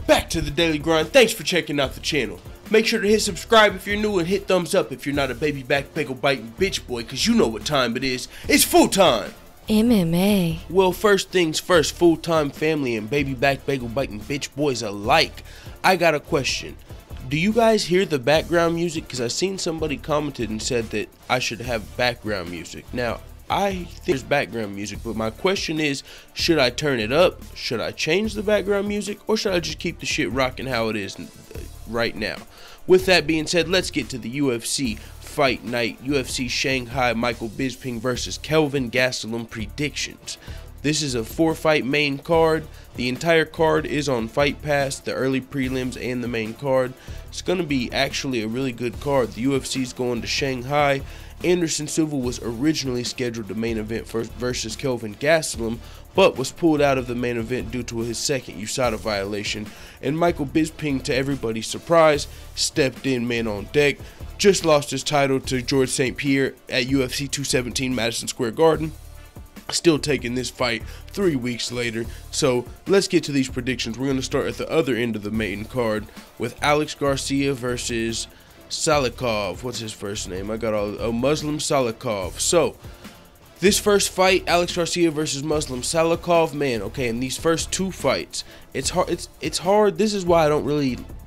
Back to the daily grind. Thanks for checking out the channel. Make sure to hit subscribe if you're new and hit thumbs up if you're not a baby back bagel biting bitch boy, cause you know what time it is. It's full time. MMA. Well, first things first, full-time family and baby back bagel biting bitch boys alike. I got a question. Do you guys hear the background music? Because I seen somebody commented and said that I should have background music. Now, I think there's background music, but my question is, should I turn it up? Should I change the background music? Or should I just keep the shit rocking how it is right now? With that being said, let's get to the UFC Fight Night. UFC Shanghai Michael Bisping versus Kelvin Gastelum predictions. This is a 4-fight main card. The entire card is on Fight Pass, the early prelims and the main card. It's going to be actually a really good card. The UFC is going to Shanghai. Anderson Silva was originally scheduled to main event versus Kelvin Gastelum, but was pulled out of the main event due to his second USADA violation. And Michael Bisping, to everybody's surprise, stepped in man on deck. Just lost his title to George St. Pierre at UFC 217 Madison Square Garden. Still taking this fight 3 weeks later. So let's get to these predictions. We're going to start at the other end of the main card with Alex Garcia versus Salah. What's his first name? I got Muslim Salah. So this first fight, Alex Garcia versus Muslim Salah, man, okay, in these first two fights, it's hard. This is why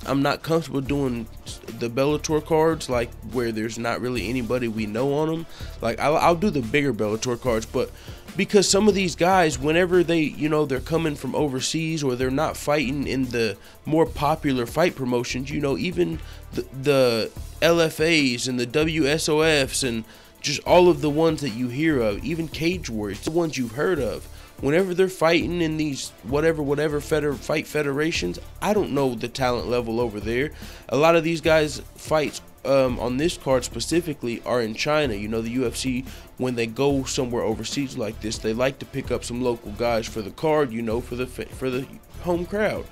I'm not comfortable doing the Bellator cards, like where there's not really anybody we know on them. Like I'll do the bigger Bellator cards, but because some of these guys, whenever they're coming from overseas or they're not fighting in the more popular fight promotions, even the LFAs and the WSOFs and just all of the ones that you hear of, even Cage Warriors, the ones you've heard of, whenever they're fighting in these whatever fight federations, I don't know the talent level over there. A lot of these guys' fights on this card specifically are in China. The UFC, when they go somewhere overseas like this, they like to pick up some local guys for the card, for the home crowd.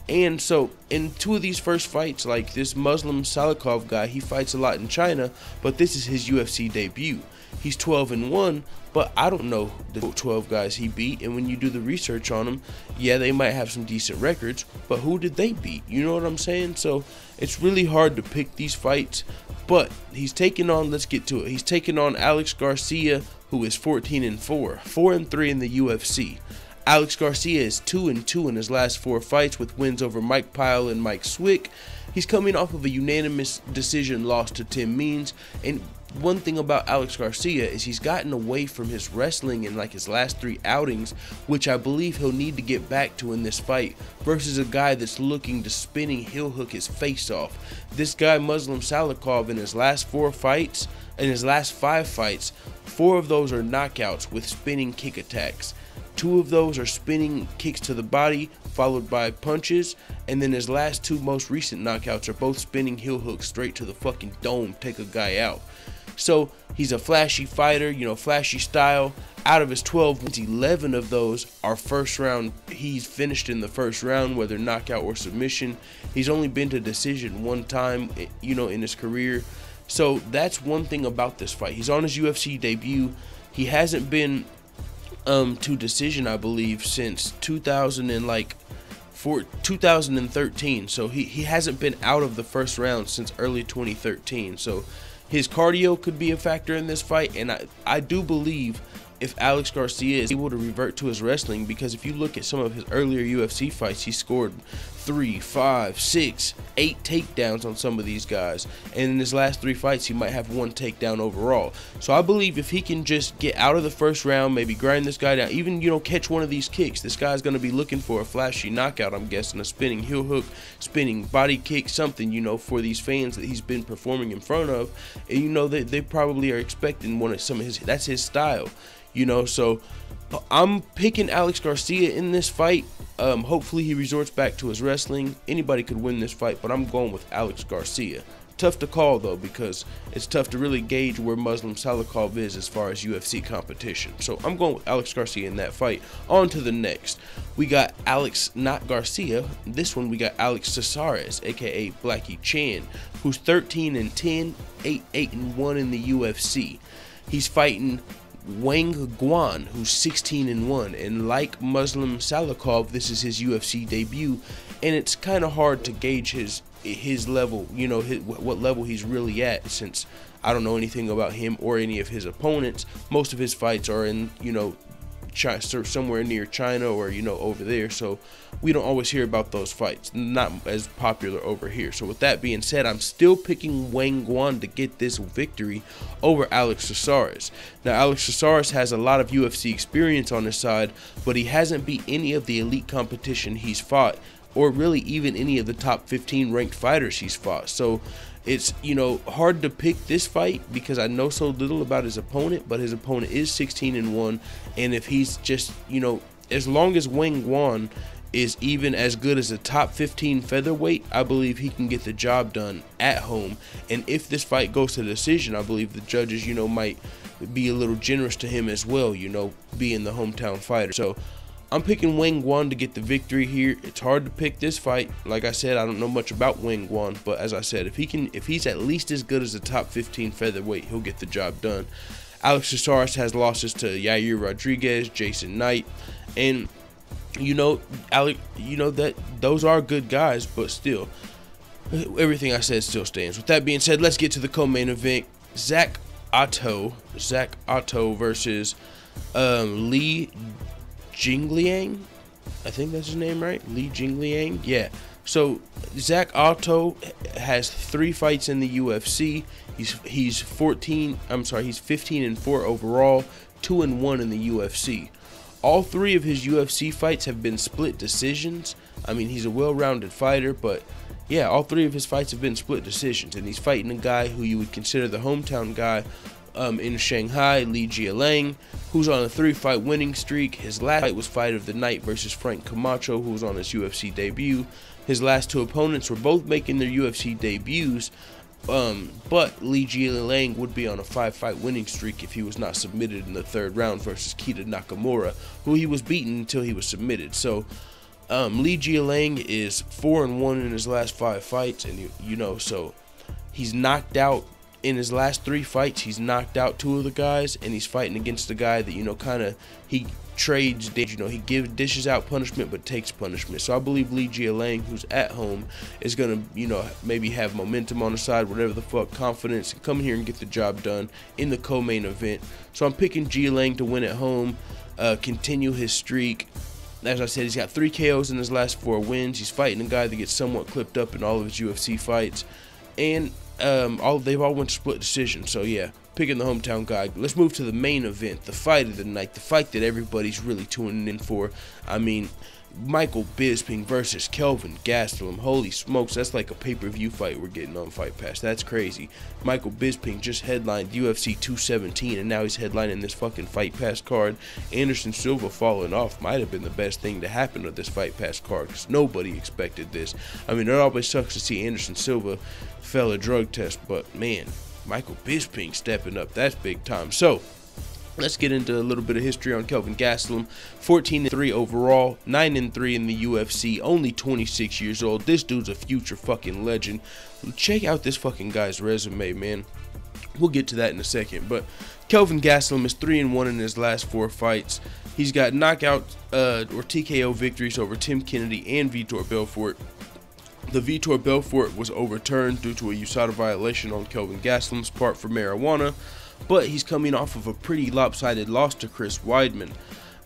And so in two of these first fights, like this Muslim Salah guy, he fights a lot in China, but this is his UFC debut. He's 12-1, but I don't know the 12 guys he beat. And when you do the research on them, yeah, they might have some decent records, but who did they beat? You know what I'm saying? So it's really hard to pick these fights, but he's taking on, let's get to it. He's taking on Alex Garcia, who is 14-4, 4-3 in the UFC. Alex Garcia is 2-2 in his last 4 fights with wins over Mike Pyle and Mike Swick. He's coming off of a unanimous decision loss to Tim Means. And one thing about Alex Garcia is he's gotten away from his wrestling in like his last 3 outings, which I believe he'll need to get back to in this fight, versus a guy that's looking to spinning heel hook his face off. This guy Muslim Salah in his last 4 fights, in his last 5 fights, 4 of those are knockouts with spinning kick attacks. 2 of those are spinning kicks to the body followed by punches, and then his last 2 most recent knockouts are both spinning heel hooks straight to the fucking dome, take a guy out. So he's a flashy fighter, flashy style. Out of his 12 wins, 11 of those are first round. He's finished in the first round, whether knockout or submission. He's only been to decision 1 time, in his career. So that's one thing about this fight. He's on his UFC debut. He hasn't been to decision, I believe, since 2013. So he hasn't been out of the first round since early 2013. So his cardio could be a factor in this fight, and I do believe if Alex Garcia is able to revert to his wrestling, because if you look at some of his earlier UFC fights, he scored 3, 5, 6, 8 takedowns on some of these guys, and in his last 3 fights he might have 1 takedown overall. So I believe if he can just get out of the first round, maybe grind this guy down, even catch one of these kicks, this guy's going to be looking for a flashy knockout, I'm guessing, a spinning heel hook, spinning body kick, something, for these fans that he's been performing in front of, and they probably are expecting some of his, that's his style. So I'm picking Alex Garcia in this fight. Hopefully he resorts back to his wrestling. Anybody could win this fight, but I'm going with Alex Garcia. Tough to call, though, because it's tough to really gauge where Muslim Salah is as far as UFC competition. So I'm going with Alex Garcia in that fight. On to the next. We got Alex, not Garcia. This one we got Alex Asuras, aka Blackie Chan, who's 13-10, 8-1 in the UFC. He's fighting Wang Guan, who's 16-1, and like Muslim Salah, this is his UFC debut. and it's kind of hard to gauge his level, you know, what level he's really at, since I don't know anything about him or any of his opponents. Most of his fights are in, you know, China, somewhere near China, or, you know, over there, so we don't always hear about those fights, not as popular over here. So with that being said, I'm still picking Wang Guan to get this victory over Alex Asuras. Now, Alex Asuras has a lot of UFC experience on his side, but he hasn't beat any of the elite competition he's fought, or really even any of the top 15 ranked fighters he's fought. So it's, you know, hard to pick this fight because I know so little about his opponent, but his opponent is 16-1, and if he's just, you know, as long as Wang Guan is even as good as a top 15 featherweight, I believe he can get the job done at home. And if this fight goes to decision, I believe the judges, you know, might be a little generous to him as well, you know, being the hometown fighter. So I'm picking Wang Guan to get the victory here. It's hard to pick this fight. Like I said, I don't know much about Wang Guan, but as I said, if he's at least as good as a top 15 featherweight, he'll get the job done. Alex Asuras has losses to Yair Rodriguez, Jason Knight, and you know, that those are good guys, but still, everything I said still stands. With that being said, let's get to the co-main event. Zack Otto versus Li Jingliang. I think that's his name, right? Li Jingliang. Yeah. So Zack Otto has 3 fights in the UFC. He's 15-4 overall, 2-1 in the UFC. All 3 of his UFC fights have been split decisions. I mean, he's a well-rounded fighter, but yeah, all 3 of his fights have been split decisions, and he's fighting a guy who you would consider the hometown guy in Shanghai, Li Jingliang, who's on a 3-fight winning streak. His last fight was Fight of the Night versus Frank Camacho, who was on his UFC debut. His last 2 opponents were both making their UFC debuts, but Li Jingliang would be on a 5-fight winning streak if he was not submitted in the 3rd round versus Kita Nakamura, who he was beaten until he was submitted. So Li Jingliang is 4-1 in his last 5 fights, and you know, so he's knocked out. In his last 3 fights, he's knocked out 2 of the guys, and he's fighting against the guy that, you know, kind of, he trades, you know, he dishes out punishment but takes punishment. So I believe Li Jingliang, who's at home, is going to, you know, maybe have momentum on the side, whatever the fuck, confidence, and come here and get the job done in the co-main event. So I'm picking Jingliang to win at home, continue his streak. As I said, he's got 3 KOs in his last 4 wins. He's fighting a guy that gets somewhat clipped up in all of his UFC fights, and they've all went to split decision. So yeah, picking the hometown guy. Let's move to the main event, the fight of the night, the fight that everybody's really tuning in for. I mean, Michael Bisping versus Kelvin Gastelum. Holy smokes, that's like a pay-per-view fight we're getting on Fight Pass. That's crazy. Michael Bisping just headlined UFC 217, and now he's headlining this fucking Fight Pass card. Anderson Silva falling off might have been the best thing to happen to this Fight Pass card, because nobody expected this. I mean, it always sucks to see Anderson Silva fail a drug test, but man, Michael Bisping stepping up, that's big time. So let's get into a little bit of history on Kelvin Gastelum. 14-3 overall, 9-3 in the UFC, only 26 years old. This dude's a future fucking legend. Check out this fucking guy's resume, man. We'll get to that in a second, but Kelvin Gastelum is 3-1 in his last 4 fights. He's got knockout or TKO victories over Tim Kennedy and Vitor Belfort. The Vitor Belfort was overturned due to a USADA violation on Kelvin Gastelum's part for marijuana, but he's coming off of a pretty lopsided loss to Chris Weidman.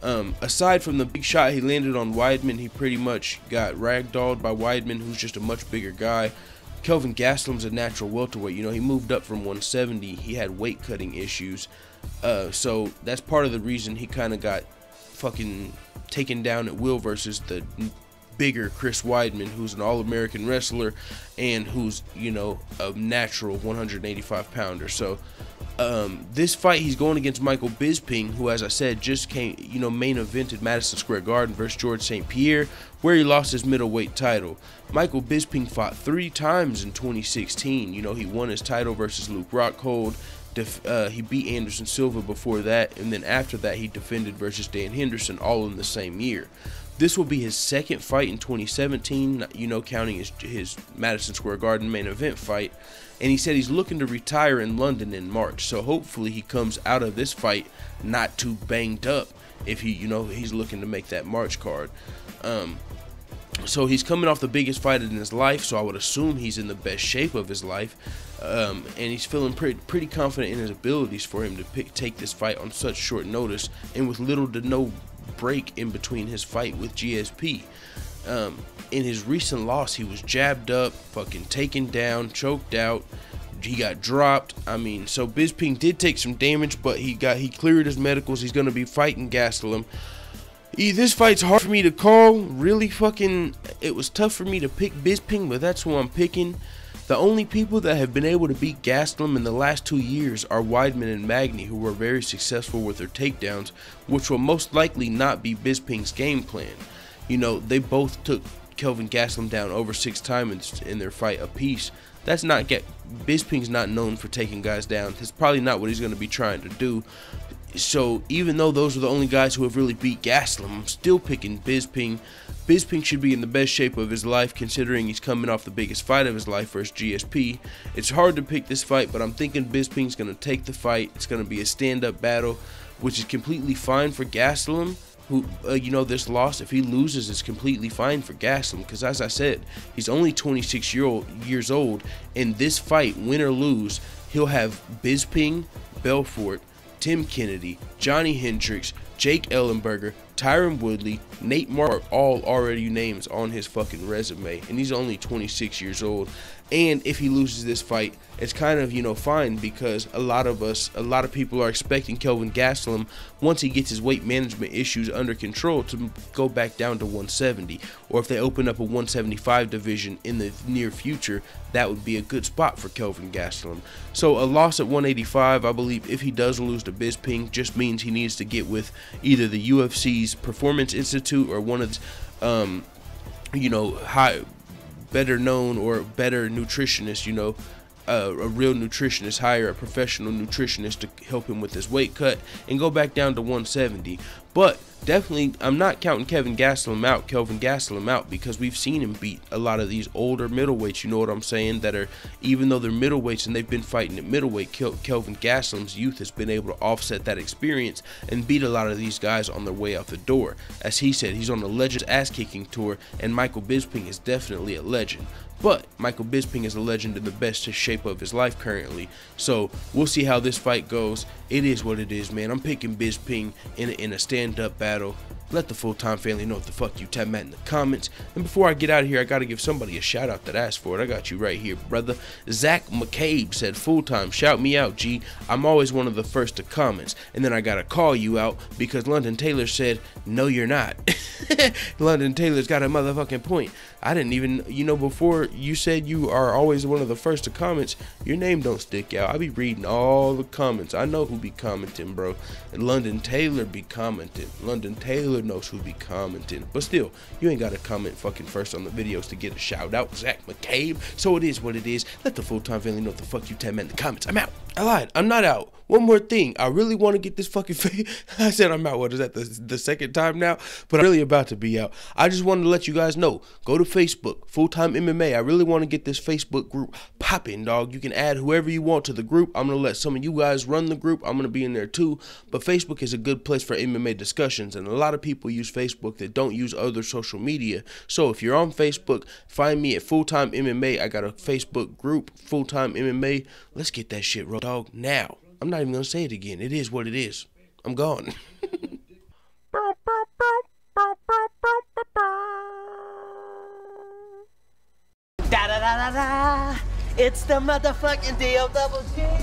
Aside from the big shot he landed on Weidman, he pretty much got ragdolled by Weidman, who's just a much bigger guy. Kelvin Gastelum's a natural welterweight. You know, he moved up from 170. He had weight cutting issues, so that's part of the reason he kind of got fucking taken down at will versus the bigger Chris Weidman, who's an all-American wrestler and who's, you know, a natural 185 pounder. So this fight, he's going against Michael Bisping, who, as I said, just came, you know, main evented Madison Square Garden versus George St. Pierre, where he lost his middleweight title. Michael Bisping fought 3 times in 2016. You know, he won his title versus Luke Rockhold. He beat Anderson Silva before that, and then after that he defended versus Dan Henderson, all in the same year. This will be his 2nd fight in 2017, you know, counting his Madison Square Garden main event fight. And he said he's looking to retire in London in March. So hopefully he comes out of this fight not too banged up if he, you know, he's looking to make that March card. So he's coming off the biggest fight in his life, so I would assume he's in the best shape of his life, and he's feeling pretty confident in his abilities for him to take this fight on such short notice and with little to no break in between his fight with GSP. In his recent loss, he was jabbed up, fucking taken down, choked out. He got dropped. I mean, so Bisping did take some damage, but he cleared his medicals. He's gonna be fighting Gastelum. This fight's hard for me to call. Really fucking, it was tough for me to pick Bisping, but that's who I'm picking. The only people that have been able to beat Gastelum in the last 2 years are Weidman and Magny, who were very successful with their takedowns, which will most likely not be Bisping's game plan. You know, they both took Kelvin Gastelum down over 6 times in their fight apiece. That's not Bisping's not known for taking guys down. That's probably not what he's going to be trying to do. So even though those are the only guys who have really beat Gastelum, I'm still picking Bisping. Bisping should be in the best shape of his life, considering he's coming off the biggest fight of his life versus GSP. It's hard to pick this fight, but I'm thinking Bisping's going to take the fight. It's going to be a stand-up battle, which is completely fine for Gastelum. Who, you know, this loss, if he loses, is completely fine for Gastelum, because as I said, he's only 26 years old, and this fight, win or lose, he'll have Bisping, Belfort, Tim Kennedy, Johnny Hendricks, Jake Ellenberger, Tyron Woodley, Nate Mark, all already names on his fucking resume, and he's only 26 years old. And if he loses this fight, it's kind of, you know, fine, because a lot of people are expecting Kelvin Gastelum, once he gets his weight management issues under control, to go back down to 170, or if they open up a 175 division in the near future, that would be a good spot for Kelvin Gastelum. So a loss at 185, I believe, if he does lose to Bisping, just means he needs to get with either the UFC's Performance Institute or one of the, you know, better known or better nutritionist, you know, a real nutritionist, hire a professional nutritionist to help him with his weight cut and go back down to 170. But definitely, I'm not counting Kelvin Gastelum out, because we've seen him beat a lot of these older middleweights, you know what I'm saying, that are, even though they're middleweights and they've been fighting at middleweight, Kelvin Gastelum's youth has been able to offset that experience and beat a lot of these guys on their way out the door. As he said, he's on the Legends ass-kicking tour, and Michael Bisping is definitely a legend. But Michael Bisping is a legend in the best shape of his life currently. So we'll see how this fight goes. It is what it is, man. I'm picking Bisping in a stand-up battle. Let the full-time family know what the fuck you tap at in the comments. And before I get out of here, I gotta give somebody a shout out that asked for it. I got you right here, brother. Zack McCabe said, full-time, shout me out, G. I'm always one of the first to comments. And then I gotta call you out because London Taylor said, no, you're not. London Taylor's got a motherfucking point. I didn't even, you know, before you said you are always one of the first to comments, your name don't stick out. I be reading all the comments. I know who be commenting, bro. And London Taylor be commenting. London Taylor knows who be commenting. But still, you ain't gotta comment fucking first on the videos to get a shout out, Zack McCabe. So it is what it is. Let the full-time family know what the fuck you tap at in the comments. I'm out. I lied. I'm not out. One more thing. I really want to get this fucking I said I'm out. What is that? The second time now? But I'm really about to be out. I just wanted to let you guys know. Go to Facebook, Full-Time MMA. I really want to get this Facebook group popping, dog. You can add whoever you want to the group. I'm going to let some of you guys run the group. I'm going to be in there too. But Facebook is a good place for MMA discussions. And a lot of people use Facebook that don't use other social media. So if you're on Facebook, find me at Full-Time MMA. I got a Facebook group, Full-Time MMA. Let's get that shit rolled, dog, now. I'm not even going to say it again. It is what it is. I'm gone. Da da da da da. It's the motherfucking DOWG.